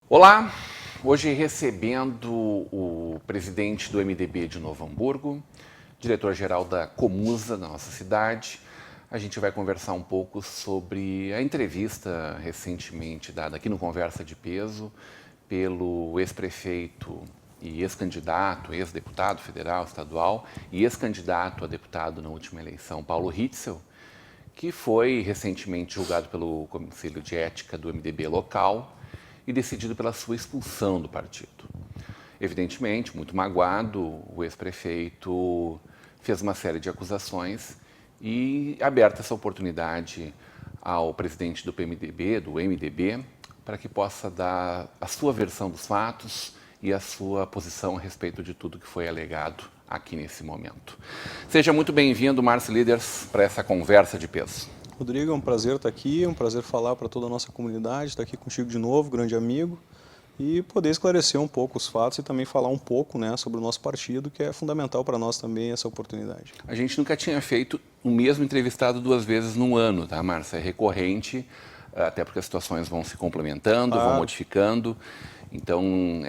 Olá, hoje recebendo o presidente do MDB de Novo Hamburgo, diretor-geral da Comusa, da nossa cidade. A gente vai conversar um pouco sobre a entrevista recentemente dada aqui no Conversa de Peso pelo ex-prefeito e ex-candidato, ex-deputado federal, estadual e ex-candidato a deputado na última eleição, Paulo Ritzel, que foi recentemente julgado pelo Conselho de Ética do MDB local e decidido pela sua expulsão do partido. Evidentemente, muito magoado, o ex-prefeito fez uma série de acusações e aberta essa oportunidade ao presidente do PMDB, do MDB, para que possa dar a sua versão dos fatos e a sua posição a respeito de tudo que foi alegado aqui nesse momento. Seja muito bem-vindo, Márcio Líderes, para essa conversa de peso. Rodrigo, é um prazer estar aqui, é um prazer falar para toda a nossa comunidade, estar aqui contigo de novo, grande amigo, e poder esclarecer um pouco os fatos e também falar um pouco, né, sobre o nosso partido, que é fundamental para nós também essa oportunidade. A gente nunca tinha feito o mesmo entrevistado 2 vezes no ano, tá, Márcia? É recorrente, até porque as situações vão se complementando, vão modificando. Então,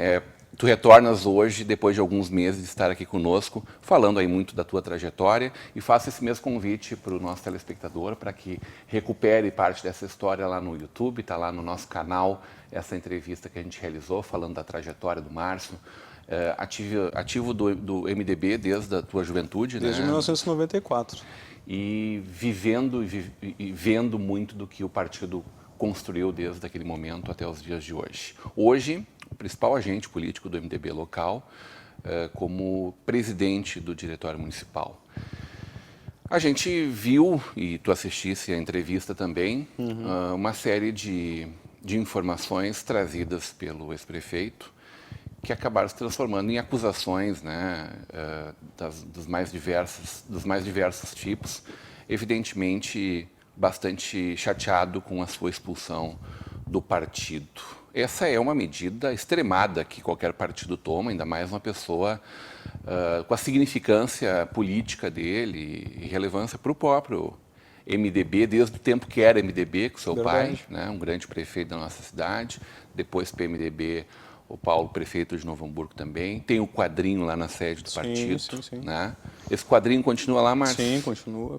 tu retornas hoje, depois de alguns meses de estar aqui conosco, falando aí muito da tua trajetória, e faço esse mesmo convite para o nosso telespectador, para que recupere parte dessa história lá no YouTube, está lá no nosso canal, essa entrevista que a gente realizou, falando da trajetória do Márcio, ativo do MDB desde a tua juventude, desde 1994. E vivendo e vendo muito do que o partido construiu desde aquele momento até os dias de hoje. Hoje, o principal agente político do MDB local, como presidente do diretório municipal. A gente viu, e tu assistisse a entrevista também, uma série de informações trazidas pelo ex-prefeito que acabaram se transformando em acusações, né, dos mais diversos tipos, evidentemente bastante chateado com a sua expulsão do partido. Essa é uma medida extremada que qualquer partido toma, ainda mais uma pessoa com a significância política dele e relevância para o próprio MDB, desde o tempo que era MDB, com seu pai, né, um grande prefeito da nossa cidade, depois PMDB, o Paulo, prefeito de Novo Hamburgo também. Tem o quadrinho lá na sede do partido. Sim. Né? Esse quadrinho continua lá, Márcio? Sim, continua.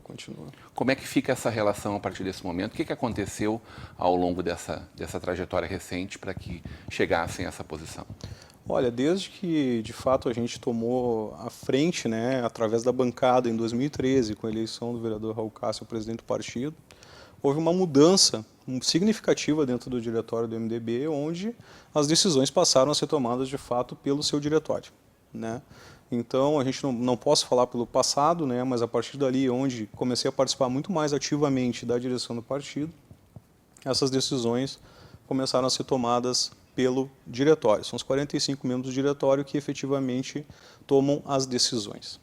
Como é que fica essa relação a partir desse momento? O que aconteceu ao longo dessa trajetória recente para que chegassem a essa posição? Olha, desde que, de fato, a gente tomou a frente, né, através da bancada em 2013, com a eleição do vereador Raul Cássio, presidente do partido, houve uma mudança significativa dentro do diretório do MDB, onde as decisões passaram a ser tomadas, de fato, pelo seu diretório, né? Então, a gente não posso falar pelo passado, né, mas a partir dali, onde comecei a participar muito mais ativamente da direção do partido, essas decisões começaram a ser tomadas pelo diretório. São os 45 membros do diretório que efetivamente tomam as decisões.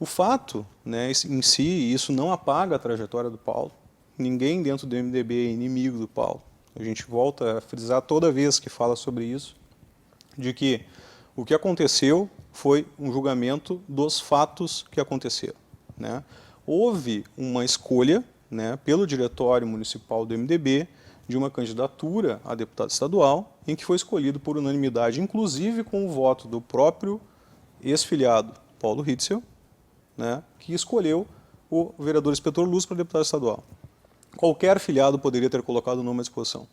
O fato, né, em si, isso não apaga a trajetória do Paulo. Ninguém dentro do MDB é inimigo do Paulo. A gente volta a frisar toda vez que fala sobre isso, de que o que aconteceu foi um julgamento dos fatos que aconteceram, né? Houve uma escolha, né, pelo diretório municipal do MDB de uma candidatura a deputado estadual, em que foi escolhido por unanimidade, inclusive com o voto do próprio ex-filiado Paulo Ritzel, né, que escolheu o vereador Inspetor Luz para deputado estadual. Qualquer filiado poderia ter colocado o nome à disposição.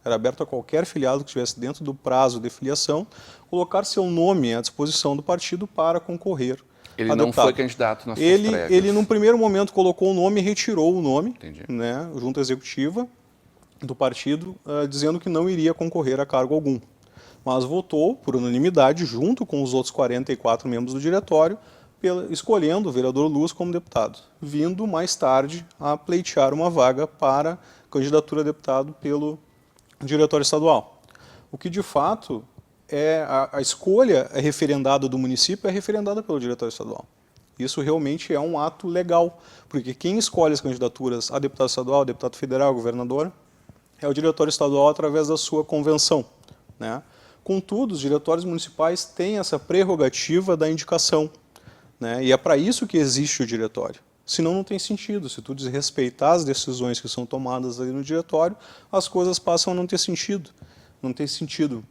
Era aberto a qualquer filiado que estivesse dentro do prazo de filiação colocar seu nome à disposição do partido para concorrer. Ele não foi candidato nas suas prévias. Ele, num primeiro momento, colocou o nome e retirou o nome, né, junto à executiva do partido, dizendo que não iria concorrer a cargo algum. Mas votou, por unanimidade, junto com os outros 44 membros do diretório, escolhendo o vereador Luz como deputado, vindo mais tarde a pleitear uma vaga para candidatura a deputado pelo diretório estadual. O que, de fato, é a escolha referendada do município é referendada pelo diretório estadual. Isso realmente é um ato legal, porque quem escolhe as candidaturas a deputado estadual, deputado federal, governador, é o diretório estadual através da sua convenção, né? Contudo, os diretórios municipais têm essa prerrogativa da indicação, né? E é para isso que existe o diretório. Senão não tem sentido. Se tu desrespeitar as decisões que são tomadas ali no diretório, as coisas passam a não ter sentido. Não tem sentido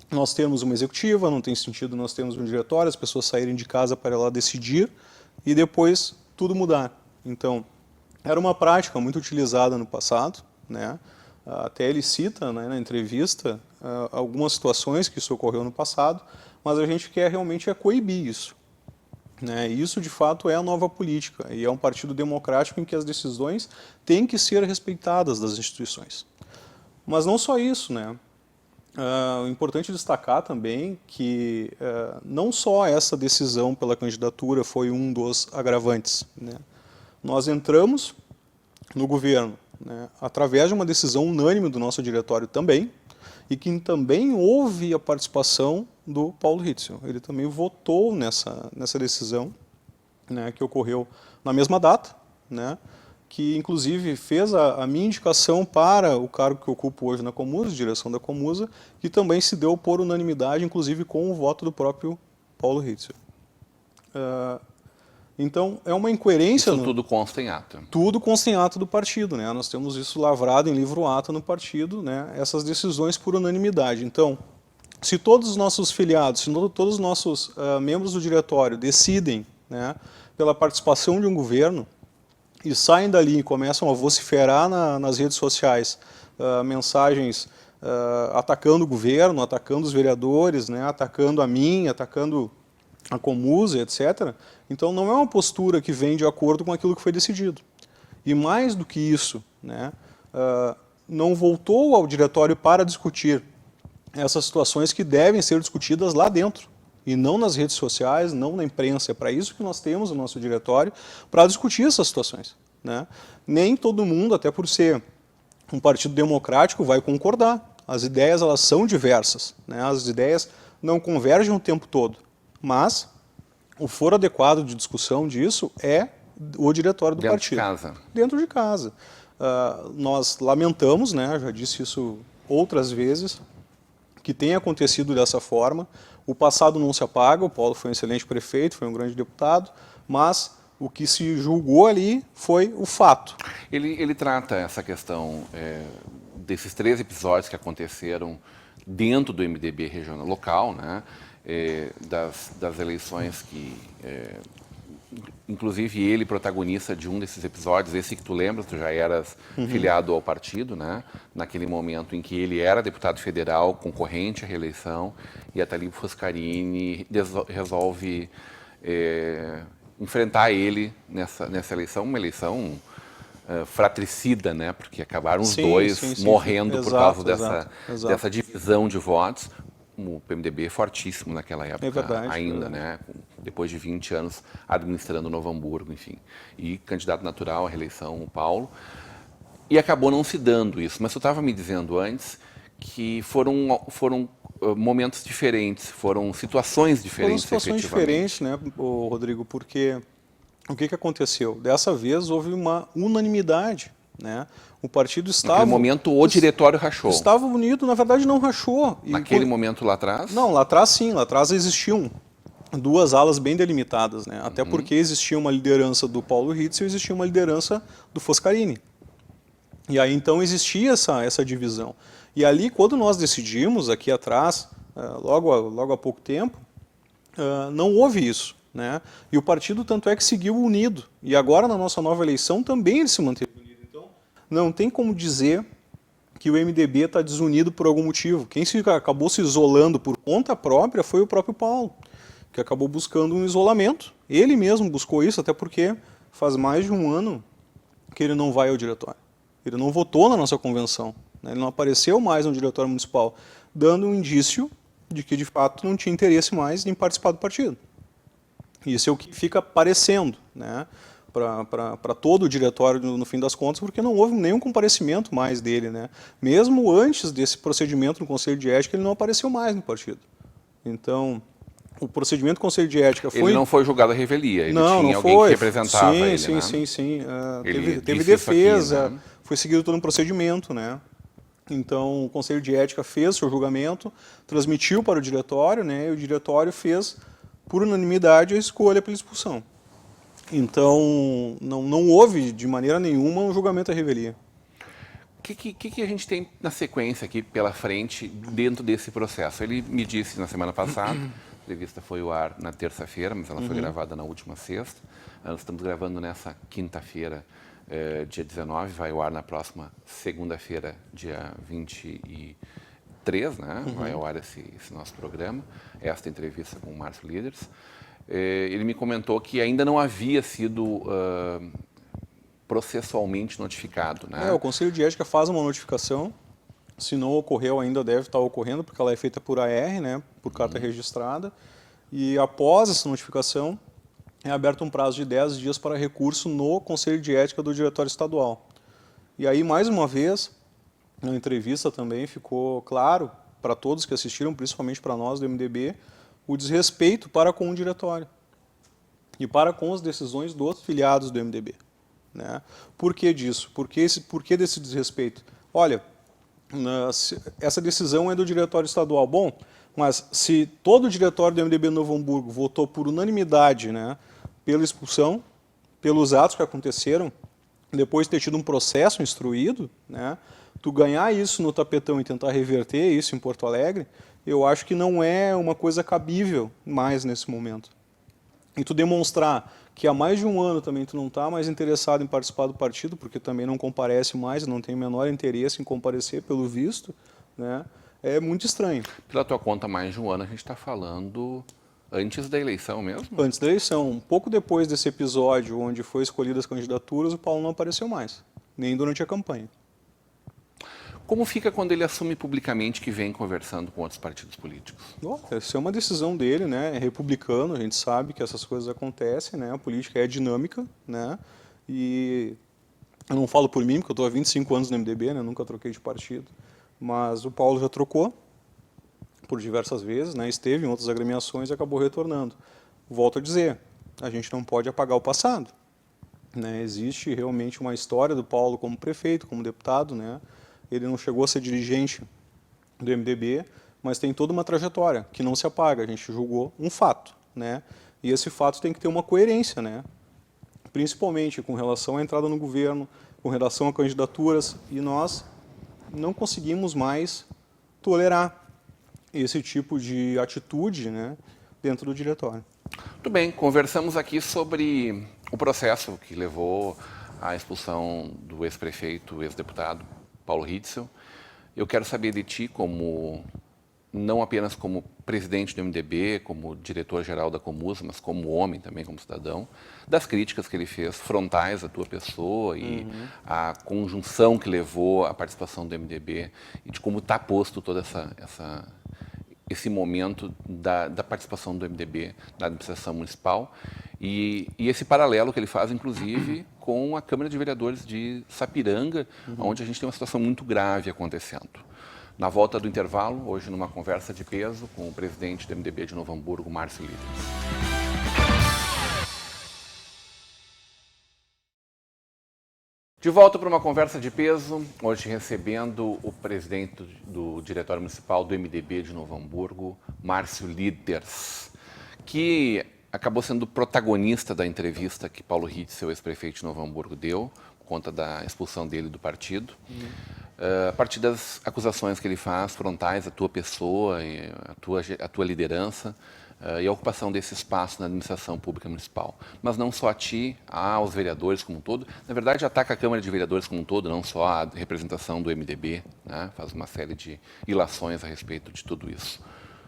nós temos uma executiva, não tem sentido nós temos um diretório, as pessoas saírem de casa para ir lá decidir e depois tudo mudar. Então, era uma prática muito utilizada no passado, né? Até ele cita, né, na entrevista algumas situações que isso ocorreu no passado, mas a gente quer realmente coibir isso, né? E isso, de fato, é a nova política, e é um partido democrático em que as decisões têm que ser respeitadas das instituições. Mas não só isso, né? É importante destacar também que não só essa decisão pela candidatura foi um dos agravantes, né? Nós entramos no governo, né, através de uma decisão unânime do nosso diretório também, e que também houve a participação do Paulo Ritzel. Ele também votou nessa decisão, né, que ocorreu na mesma data, né, que inclusive fez a minha indicação para o cargo que eu ocupo hoje na Comusa, direção da Comusa, que também se deu por unanimidade, inclusive com o voto do próprio Paulo Ritzel. Então, é uma incoerência... Isso tudo consta em ata. Tudo consta em ata do partido, né? Nós temos isso lavrado em livro-ata no partido, né? Essas decisões por unanimidade. Então, se todos os nossos filiados, se todos os nossos membros do diretório decidem, né, pela participação de um governo e saem dali e começam a vociferar nas redes sociais mensagens atacando o governo, atacando os vereadores, né, atacando a mim, atacando a Comusa, etc., então não é uma postura que vem de acordo com aquilo que foi decidido. E mais do que isso, né, não voltou ao diretório para discutir essas situações que devem ser discutidas lá dentro, e não nas redes sociais, não na imprensa. É para isso que nós temos o nosso diretório, para discutir essas situações, né? Nem todo mundo, até por ser um partido democrático, vai concordar. As ideias, elas são diversas, né? As ideias não convergem o tempo todo. Mas o foro adequado de discussão disso é o diretório do partido. Dentro de casa. Dentro de casa. Nós lamentamos, né, já disse isso outras vezes, que tenha acontecido dessa forma. O passado não se apaga, o Paulo foi um excelente prefeito, foi um grande deputado, mas o que se julgou ali foi o fato. Ele trata essa questão desses 3 episódios que aconteceram dentro do MDB regional local, né? Das eleições que, inclusive ele protagonista de um desses episódios, esse que tu lembras, tu já eras filiado ao partido, né? Naquele momento em que ele era deputado federal, concorrente à reeleição, e a Thalíba Foscarini resolve enfrentar ele nessa eleição, uma eleição fratricida, né? Porque acabaram os dois morrendo por causa dessa divisão de votos. O PMDB é fortíssimo naquela época, ainda, né? Depois de 20 anos administrando Novo Hamburgo, enfim. E candidato natural à reeleição, o Paulo. E acabou não se dando isso. Mas eu estava me dizendo antes que foram momentos diferentes, foram situações diferentes, foram situações diferentes, né, Rodrigo, porque o que aconteceu? Dessa vez houve uma unanimidade, né? O partido estava... Naquele momento o diretório rachou. Estava unido, na verdade não rachou. Naquele momento lá atrás? Não, lá atrás sim, lá atrás existiam 2 alas bem delimitadas, né? Até porque existia uma liderança do Paulo Ritzel e existia uma liderança do Foscarini. E aí então existia essa divisão. E ali, quando nós decidimos, aqui atrás, logo há pouco tempo, não houve isso, né? E o partido tanto é que seguiu unido. E agora, na nossa nova eleição, também ele se manteve unido. Então, não tem como dizer que o MDB está desunido por algum motivo. Quem acabou se isolando por conta própria foi o próprio Paulo, que acabou buscando um isolamento. Ele mesmo buscou isso, até porque faz mais de 1 ano que ele não vai ao diretório. Ele não votou na nossa convenção, né? Ele não apareceu mais no diretório municipal, dando um indício de que, de fato, não tinha interesse mais em participar do partido. Isso é o que fica parecendo, né, para todo o diretório no fim das contas, porque não houve nenhum comparecimento mais dele, né? Mesmo antes desse procedimento no Conselho de Ética, ele não apareceu mais no partido. Então, O procedimento do Conselho de Ética foi... Ele não foi julgado à revelia, ele não, tinha não alguém foi. que representava sim, ele, sim, né? Sim. Ele Teve disse isso aqui, defesa, né? foi seguido todo um procedimento, né? Então, o Conselho de Ética fez seu julgamento, transmitiu para o diretório, né? E o diretório fez, por unanimidade, a escolha pela expulsão. Então, não houve, de maneira nenhuma, um julgamento à revelia. O que a gente tem na sequência aqui pela frente, dentro desse processo? Ele me disse na semana passada, a entrevista foi ao ar na terça-feira, mas ela foi gravada na última sexta. Nós estamos gravando nessa quinta-feira, dia 19, vai ao ar na próxima segunda-feira, dia 23, né? Vai ao ar esse nosso programa, esta entrevista com o Márcio Líderes. Ele me comentou que ainda não havia sido processualmente notificado, né? O Conselho de Ética faz uma notificação, se não ocorreu ainda deve estar ocorrendo, porque ela é feita por AR, né, por carta registrada, e após essa notificação é aberto um prazo de 10 dias para recurso no Conselho de Ética do Diretório Estadual. E aí, mais uma vez, na entrevista também ficou claro para todos que assistiram, principalmente para nós do MDB, o desrespeito para com o diretório e para com as decisões dos filiados do MDB. Né? Por que disso? Por que desse desrespeito? Olha, essa decisão é do diretório estadual. Bom, mas se todo o diretório do MDB Novo Hamburgo votou por unanimidade, né, pela expulsão, pelos atos que aconteceram, depois de ter tido um processo instruído, né, tu ganhar isso no tapetão e tentar reverter isso em Porto Alegre, eu acho que não é uma coisa cabível mais nesse momento. E tu demonstrar que há mais de um ano também tu não está mais interessado em participar do partido, porque também não comparece mais, não tem o menor interesse em comparecer, pelo visto, né, é muito estranho. Pela tua conta, mais de um ano, a gente está falando antes da eleição mesmo? Antes da eleição. Um pouco depois desse episódio, onde foi escolhidas as candidaturas, o Paulo não apareceu mais, nem durante a campanha. Como fica quando ele assume publicamente que vem conversando com outros partidos políticos? Essa é uma decisão dele, né? É republicano, a gente sabe que essas coisas acontecem, né? A política é dinâmica, né? E eu não falo por mim, porque eu estou há 25 anos no MDB, né? Nunca troquei de partido. Mas o Paulo já trocou por diversas vezes, né? Esteve em outras agremiações e acabou retornando. Volto a dizer, a gente não pode apagar o passado, né? Existe realmente uma história do Paulo como prefeito, como deputado, né? Ele não chegou a ser dirigente do MDB, mas tem toda uma trajetória que não se apaga. A gente julgou um fato, né? E esse fato tem que ter uma coerência, né? Principalmente com relação à entrada no governo, com relação a candidaturas, e nós não conseguimos mais tolerar esse tipo de atitude, né, dentro do diretório. Muito bem, conversamos aqui sobre o processo que levou à expulsão do ex-prefeito, ex-deputado Paulo Ritzel. Eu quero saber de ti, não apenas como presidente do MDB, como diretor-geral da Comusa, mas como homem também, como cidadão, das críticas que ele fez frontais à tua pessoa e a conjunção que levou à participação do MDB e de como está posto todo esse momento da participação do MDB na administração municipal e esse paralelo que ele faz, inclusive, com a Câmara de Vereadores de Sapiranga, onde a gente tem uma situação muito grave acontecendo. Na volta do intervalo, hoje numa conversa de peso com o presidente do MDB de Novo Hamburgo, Márcio Líderes. De volta para uma conversa de peso, hoje recebendo o presidente do Diretório Municipal do MDB de Novo Hamburgo, Márcio Líderes, que acabou sendo protagonista da entrevista que Paulo Ritzel, ex-prefeito de Novo Hamburgo, deu, por conta da expulsão dele do partido. A partir das acusações que ele faz frontais à tua pessoa, e à tua liderança, e a ocupação desse espaço na administração pública municipal. Mas não só a ti, aos vereadores como um todo. Na verdade, ataca a Câmara de Vereadores como um todo, não só a representação do MDB, né? Faz uma série de ilações a respeito de tudo isso.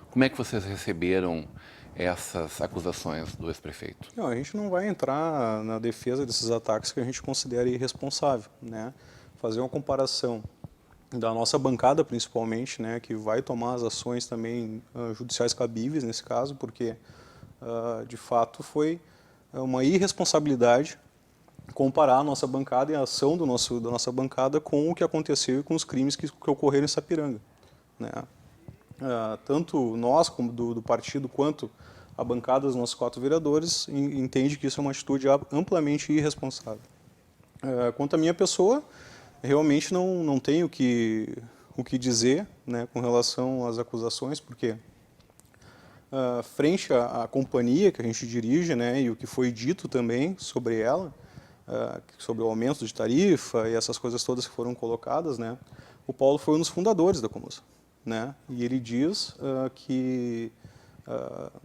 Como é que vocês receberam essas acusações do ex-prefeito? Não, a gente não vai entrar na defesa desses ataques que a gente considera irresponsável, né? Fazer uma comparação da nossa bancada, principalmente, né, que vai tomar as ações também judiciais cabíveis nesse caso, porque, de fato, foi uma irresponsabilidade comparar a nossa bancada e a ação da nossa bancada com o que aconteceu e com os crimes que ocorreram em Sapiranga, né? Tanto nós, como do partido, quanto a bancada dos nossos 4 vereadores entende que isso é uma atitude amplamente irresponsável. Quanto à minha pessoa, realmente não tenho o que dizer, né, com relação às acusações, porque frente à companhia que a gente dirige, né, e o que foi dito também sobre ela, sobre o aumento de tarifa e essas coisas todas que foram colocadas, né, o Paulo foi um dos fundadores da Comusa, né, e ele diz que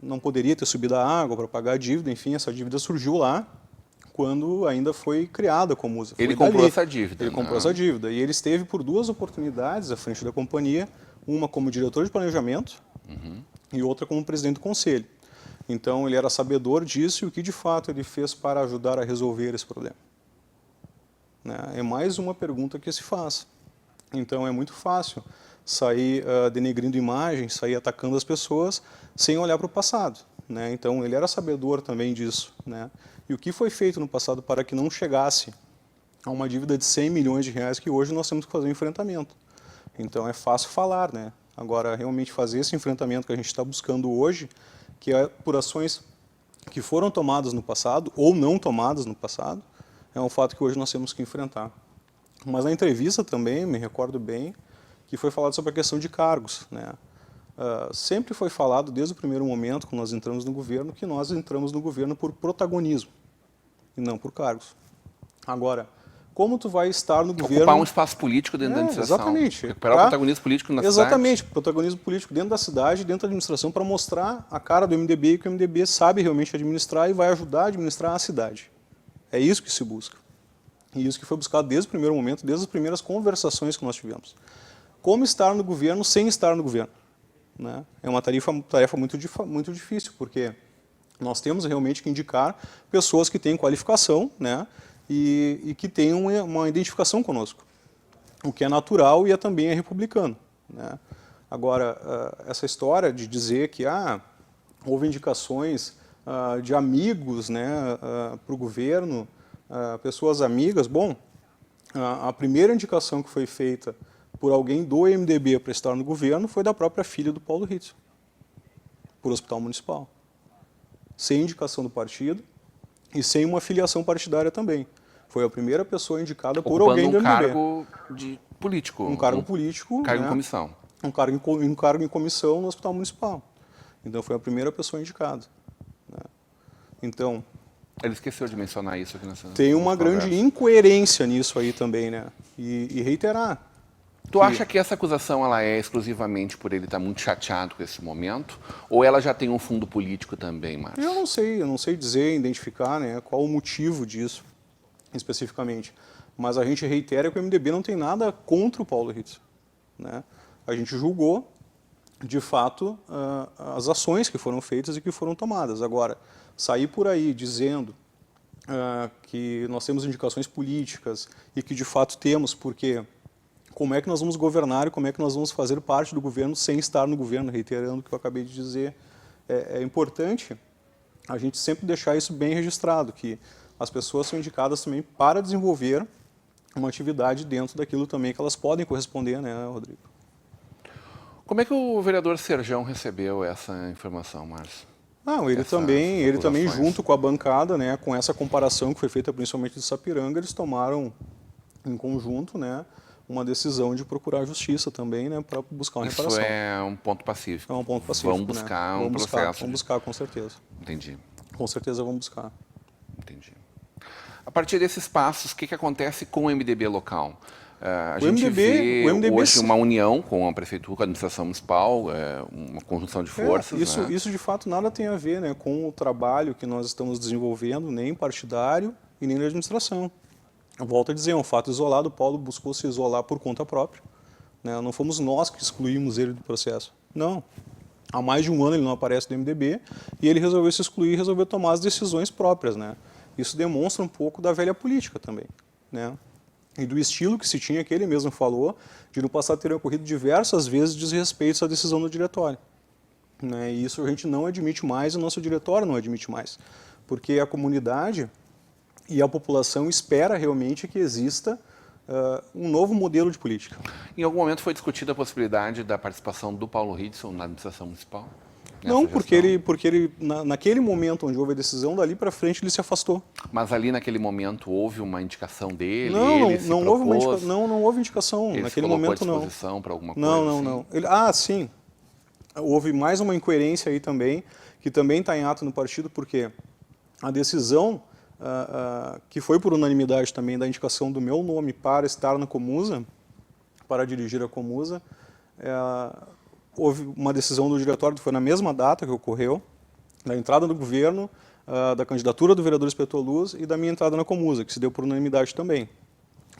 não poderia ter subido a água para pagar a dívida, enfim, essa dívida surgiu lá quando ainda foi criada a Comusa. Ele comprou essa dívida. Ele comprou essa dívida. E ele esteve por 2 oportunidades à frente da companhia, uma como diretor de planejamento e outra como presidente do conselho. Então, ele era sabedor disso e o que, de fato, ele fez para ajudar a resolver esse problema. Né? É mais uma pergunta que se faz. Então, é muito fácil sair denegrindo imagens, sair atacando as pessoas sem olhar para o passado. Né? Então, ele era sabedor também disso. Né? E o que foi feito no passado para que não chegasse a uma dívida de 100 milhões de reais que hoje nós temos que fazer um enfrentamento. Então, é fácil falar, né? Agora, realmente fazer esse enfrentamento que a gente está buscando hoje, que é por ações que foram tomadas no passado ou não tomadas no passado, é um fato que hoje nós temos que enfrentar. Mas na entrevista também, me recordo bem, que foi falado sobre a questão de cargos, né? Sempre foi falado, desde o primeiro momento, quando nós entramos no governo, que nós entramos no governo por protagonismo e não por cargos. Agora, como tu vai estar no governo... Ocupar um espaço político dentro da administração. Exatamente. Recuperar o protagonismo político na cidade. Exatamente, protagonismo político dentro da cidade, dentro da administração, para mostrar a cara do MDB e que o MDB sabe realmente administrar e vai ajudar a administrar a cidade. É isso que se busca. E isso que foi buscado desde o primeiro momento, desde as primeiras conversações que nós tivemos. Como estar no governo sem estar no governo? Né? É uma tarefa muito difícil, porque nós temos realmente que indicar pessoas que têm qualificação, né, e que tenham uma identificação conosco, o que é natural e também é republicano. Né? Agora, essa história de dizer que houve indicações de amigos, né, para o governo, pessoas amigas, bom, a primeira indicação que foi feita por alguém do MDB para estar no governo foi da própria filha do Paulo Rietzel, por hospital municipal. Sem indicação do partido e sem uma filiação partidária também. Foi a primeira pessoa indicada por alguém do MDB. Cargo político. Um cargo político. Cargo né? em comissão. Um cargo em comissão no hospital municipal. Então foi a primeira pessoa indicada. Né? Então... Ele esqueceu de mencionar isso aqui nessa... Tem uma grande incoerência nisso aí também, né? E reiterar. Tu acha que essa acusação ela é exclusivamente por ele estar muito chateado com esse momento? Ou ela já tem um fundo político também, Márcio? Eu não sei dizer, identificar, né, qual o motivo disso, especificamente. Mas a gente reitera que o MDB não tem nada contra o Paulo Rietzel. Né? A gente julgou, de fato, as ações que foram feitas e que foram tomadas. Agora, sair por aí dizendo que nós temos indicações políticas e que de fato temos, porque como é que nós vamos governar e como é que nós vamos fazer parte do governo sem estar no governo, reiterando o que eu acabei de dizer. É importante a gente sempre deixar isso bem registrado, que as pessoas são indicadas também para desenvolver uma atividade dentro daquilo também que elas podem corresponder, né, Rodrigo? Como é que o vereador Serjão recebeu essa informação, Márcio? Ele também junto com a bancada, né, com essa comparação que foi feita principalmente de Sapiranga, eles tomaram em conjunto, né, uma decisão de procurar justiça também, né, para buscar uma reparação. Isso é um ponto pacífico. É um ponto pacífico. Vamos buscar um processo. Vamos buscar, com certeza. Entendi. Com certeza vamos buscar. Entendi. A partir desses passos, o que acontece com o MDB local? A gente vê hoje uma união com a prefeitura, com a administração municipal, uma conjunção de forças. Isso de fato nada tem a ver, né, com o trabalho que nós estamos desenvolvendo, nem partidário e nem na administração. Eu volto a dizer, é um fato isolado, o Paulo buscou se isolar por conta própria. Né? Não fomos nós que excluímos ele do processo. Não. Há mais de um ano ele não aparece no MDB e ele resolveu se excluir e resolveu tomar as decisões próprias. Né? Isso demonstra um pouco da velha política também. Né? E do estilo que se tinha, que ele mesmo falou, de no passado ter ocorrido diversas vezes desrespeitos à decisão do diretório. Né? E isso a gente não admite mais e o nosso diretório não admite mais. Porque a comunidade e a população espera realmente que exista um novo modelo de política. Em algum momento foi discutida a possibilidade da participação do Paulo Rietzel na administração municipal? Não, gestão? porque ele naquele momento onde houve a decisão, dali para frente ele se afastou. Mas ali naquele momento houve uma indicação dele, Não, ele se não houve uma propôs, não houve indicação. ele se Naquele colocou à momento não. disposição para alguma Não, coisa não, assim? não. Sim. Houve mais uma incoerência aí também, que também está em ato no partido, porque a decisão, que foi por unanimidade também, da indicação do meu nome para estar na Comusa, para dirigir a Comusa, houve uma decisão do diretório, que foi na mesma data que ocorreu, da entrada do governo, da candidatura do vereador Espetor Luz e da minha entrada na Comusa, que se deu por unanimidade também.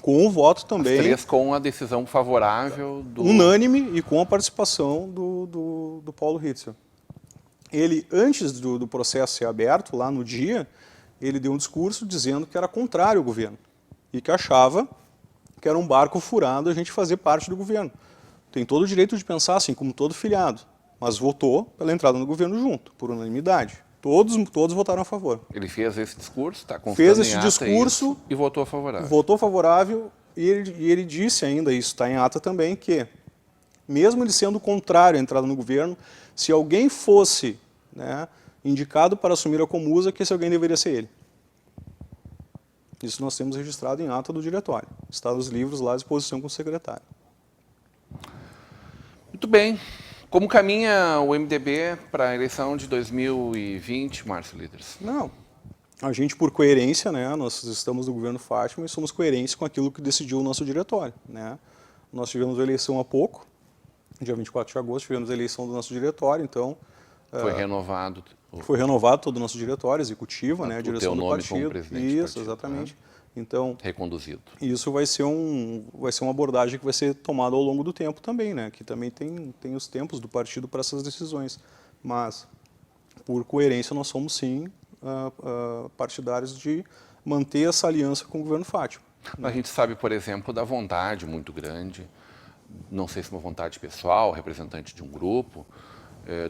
Com o voto também... As três com a decisão favorável do... Unânime e com a participação do Paulo Ritzel. Ele, antes do processo ser aberto, lá no dia, ele deu um discurso dizendo que era contrário ao governo e que achava que era um barco furado a gente fazer parte do governo. Tem todo o direito de pensar assim, como todo filiado, mas votou pela entrada no governo junto, por unanimidade. Todos votaram a favor. Ele fez esse discurso, está constando Fez esse em ata discurso isso, e votou favorável. Votou favorável e ele disse ainda, isso está em ata também, que mesmo ele sendo contrário à entrada no governo, se alguém fosse, né, indicado para assumir a Comusa, que esse alguém deveria ser ele. Isso nós temos registrado em ata do diretório. Está nos livros lá à disposição com o secretário. Muito bem. Como caminha o MDB para a eleição de 2020, Márcio Líderes? Não. A gente, por coerência, né, nós estamos no governo Fátima e somos coerentes com aquilo que decidiu o nosso diretório, né? Nós tivemos a eleição há pouco, dia 24 de agosto, tivemos a eleição do nosso diretório, então... Foi renovado. Foi renovado todo o nosso diretório, executiva, né, a O direção teu do nome partido. como presidente do Isso, partido, exatamente. né? Então, Reconduzido. isso vai ser uma abordagem que vai ser tomada ao longo do tempo também, né? Que também tem os tempos do partido para essas decisões. Mas, por coerência, nós somos sim partidários de manter essa aliança com o governo Fátima. A gente sabe, por exemplo, da vontade muito grande, não sei se uma vontade pessoal, representante de um grupo,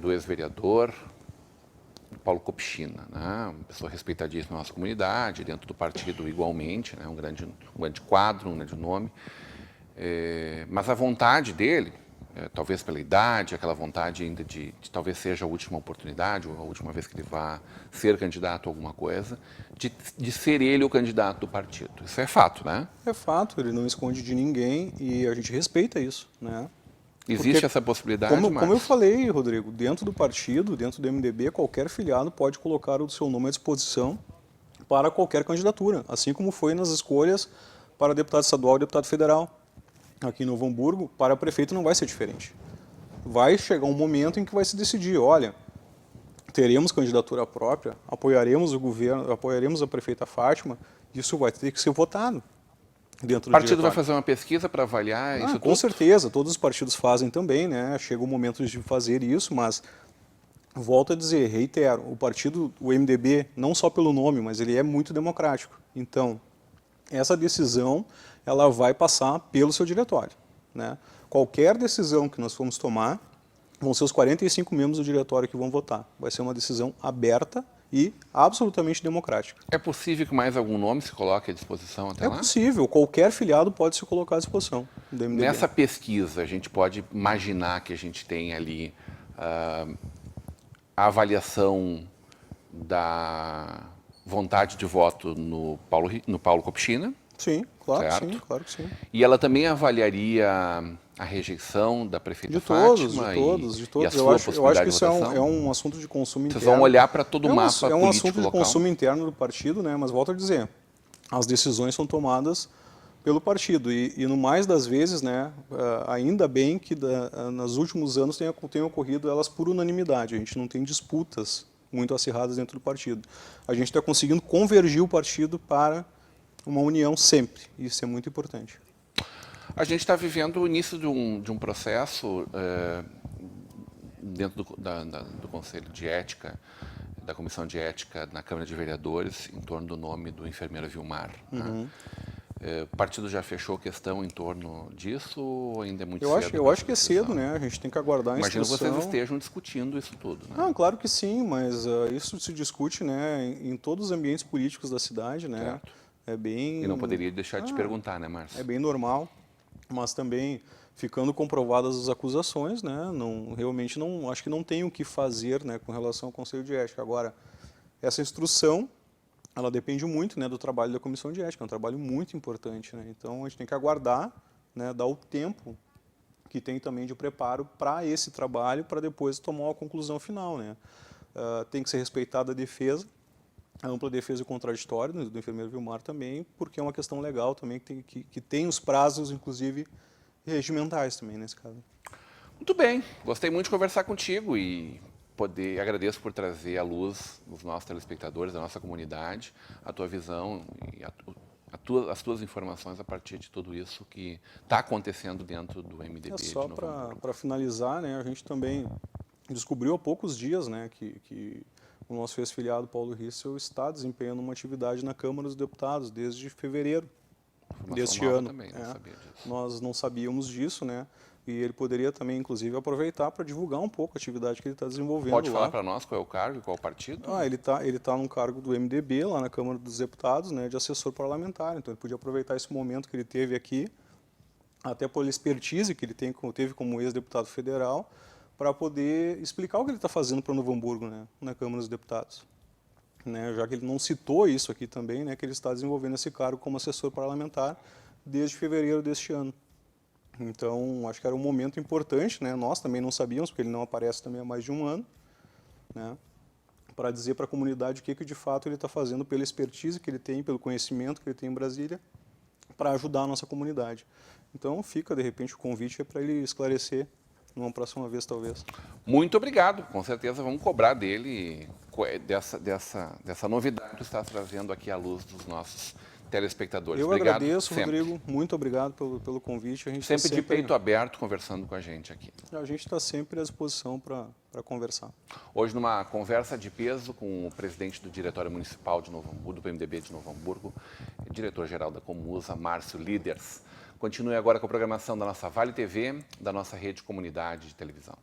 do ex-vereador Paulo Kopchina, né? Uma pessoa respeitadíssima na nossa comunidade, dentro do partido igualmente, né? Um grande quadro, um grande nome. Mas a vontade dele, talvez pela idade, aquela vontade ainda de talvez seja a última oportunidade, ou a última vez que ele vá ser candidato a alguma coisa, de ser ele o candidato do partido. Isso é fato, né? É fato, ele não esconde de ninguém e a gente respeita isso, né? Existe Porque, essa possibilidade, como eu falei, Rodrigo, dentro do partido, dentro do MDB, qualquer filiado pode colocar o seu nome à disposição para qualquer candidatura, assim como foi nas escolhas para deputado estadual e deputado federal. Aqui em Novo Hamburgo, para prefeito não vai ser diferente. Vai chegar um momento em que vai se decidir, olha, teremos candidatura própria, apoiaremos o governo, apoiaremos a prefeita Fátima, isso vai ter que ser votado. O partido vai fazer uma pesquisa para avaliar isso tudo? Com certeza, todos os partidos fazem também, né? Chega o momento de fazer isso, mas volto a dizer, reitero, o partido, o MDB, não só pelo nome, mas ele é muito democrático. Então, essa decisão, ela vai passar pelo seu diretório, né? Qualquer decisão que nós formos tomar, vão ser os 45 membros do diretório que vão votar. Vai ser uma decisão aberta e absolutamente democrática. É possível que mais algum nome se coloque à disposição até lá? É possível, qualquer filiado pode se colocar à disposição do MDB. Nessa pesquisa, a gente pode imaginar que a gente tem ali a avaliação da vontade de voto no Paulo Kopchina. Sim, claro que certo? sim, claro que sim. E ela também avaliaria a rejeição da prefeita De Fátima todos. E a sua eu acho possibilidade que de isso votação? é um assunto de consumo interno. Vocês vão olhar para todo o mapa político local? É um assunto de consumo interno do partido, né? Mas volto a dizer, as decisões são tomadas pelo partido e no mais das vezes, né, ainda bem que nos últimos anos tenham ocorrido elas por unanimidade, a gente não tem disputas muito acirradas dentro do partido. A gente está conseguindo convergir o partido para uma união sempre, e isso é muito importante. A gente está vivendo o início de um processo dentro do Conselho de Ética, da Comissão de Ética na Câmara de Vereadores, em torno do nome do enfermeiro Vilmar. Uhum. Né? O partido já fechou questão em torno disso ou ainda é muito cedo? Eu acho que é cedo, né? A gente tem que aguardar a instrução. Imagino que vocês estejam discutindo isso tudo, né? Não, claro que sim, mas isso se discute, né, em todos os ambientes políticos da cidade, né? Certo. É bem... E não poderia deixar de te perguntar, né, Márcio? É bem normal. mas também ficando comprovadas as acusações, né, realmente não, acho que não tem o que fazer, né, com relação ao Conselho de Ética. Agora, essa instrução, ela depende muito, né, do trabalho da Comissão de Ética, é um trabalho muito importante, né, então a gente tem que aguardar, né, dar o tempo que tem também de preparo para esse trabalho, para depois tomar uma conclusão final, né. Tem que ser respeitada a defesa, a ampla defesa e contraditória do enfermeiro Vilmar também, porque é uma questão legal também que tem os prazos, inclusive, regimentais também nesse caso. Muito bem, gostei muito de conversar contigo e agradeço por trazer à luz os nossos telespectadores, a nossa comunidade, a tua visão e as tuas informações a partir de tudo isso que está acontecendo dentro do MDB. Só para finalizar, né, a gente também descobriu há poucos dias, né, que o nosso ex-filiado Paulo Rissel está desempenhando uma atividade na Câmara dos Deputados desde fevereiro deste ano. Também, não sabia disso. Nós não sabíamos disso, né? E ele poderia também, inclusive, aproveitar para divulgar um pouco a atividade que ele está desenvolvendo. Pode falar lá. para nós qual é o cargo e qual é o partido? Ele tá num cargo do MDB, lá na Câmara dos Deputados, né, de assessor parlamentar. Então ele podia aproveitar esse momento que ele teve aqui, até pela expertise que ele teve como ex-deputado federal, para poder explicar o que ele está fazendo para Novo Hamburgo, né, na Câmara dos Deputados. Né, já que ele não citou isso aqui também, né, que ele está desenvolvendo esse cargo como assessor parlamentar desde fevereiro deste ano. Então, acho que era um momento importante, né, nós também não sabíamos, porque ele não aparece também há mais de um ano, né, para dizer para a comunidade o que de fato ele está fazendo pela expertise que ele tem, pelo conhecimento que ele tem em Brasília, para ajudar a nossa comunidade. Então, fica, de repente, o convite para ele esclarecer numa próxima vez, talvez. Muito obrigado. Com certeza vamos cobrar dele dessa novidade que está trazendo aqui à luz dos nossos telespectadores. Eu obrigado agradeço, sempre. Rodrigo. Muito obrigado pelo convite. A gente Sempre de peito aberto conversando com a gente aqui. A gente está sempre à disposição para conversar. Hoje, numa conversa de peso com o presidente do Diretório Municipal de Novo Hamburgo, do PMDB de Novo Hamburgo, diretor-geral da Comusa, Márcio Líders. Continue agora com a programação da nossa Vale TV, da nossa rede comunidade de televisão.